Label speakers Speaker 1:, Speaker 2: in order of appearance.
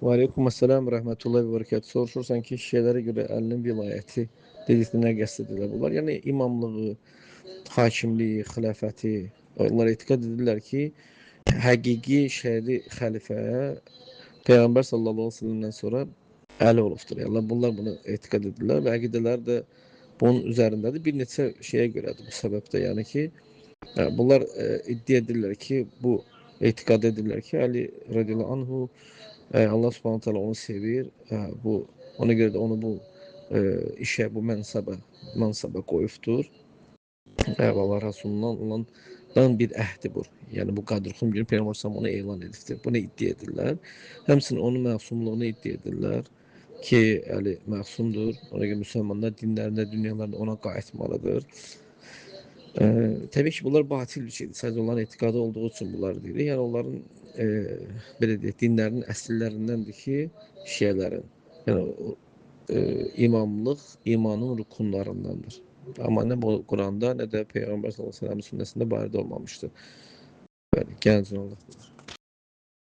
Speaker 1: Və aleykümselam rəhmətullahi və bərəkətuhu. Soruşursan ki, şeylərə görə əlinin vilayəti dedikdə nə qəsd edirlər bunlar? Yəni imamlığı, hakimliyi, xilafəti, onlar etiqad edirlər ki, həqiqi şəri xəlifəyə Peyğəmbər sallallahu əleyhi və səlləmdən sonra əli olubdur. Yəni bunlar bunu etiqad edirlər və əqidələr də bunun üzərindədir. Bir neçə şeyə görədir bu səbəbdə. Yəni ki, bunlar iddia edirlər ki, bu etiqad edirlər ki, Əli radiyallahu anhu Allah subhanahu teala onu sevir. Bu ona görə də onu bu işə, bu mənsəbə qoyubdur. Allah Rasulundan ondan bir əhdi bu. Yəni bu Qədrxum günü Peyğəmbər sallallahu onu elan edibdir. Bunu iddia edirlər. Həmçinin onun məsumluğunu iddia edirlər ki, Əli məsumdur. Ona görə müsəlmanlar dinlərində, dünyalarında ona qayıtmalıdır. Təbii ki, bunlar batil bir şeydir. Sadəcə onların etiqadı olduğu üçün bunlar deyir. Yəni onların belə deyək, dinlərinin əsillərindəndir ki, şiələrin, yəni imamlıq imanın rükunlarındandır. Amma nə bu Quranda, nə də Peyğəmbər sallallahu əleyhi və səlləm sünnəsində barədə olmamışdır. Bəli, gələcək Allah.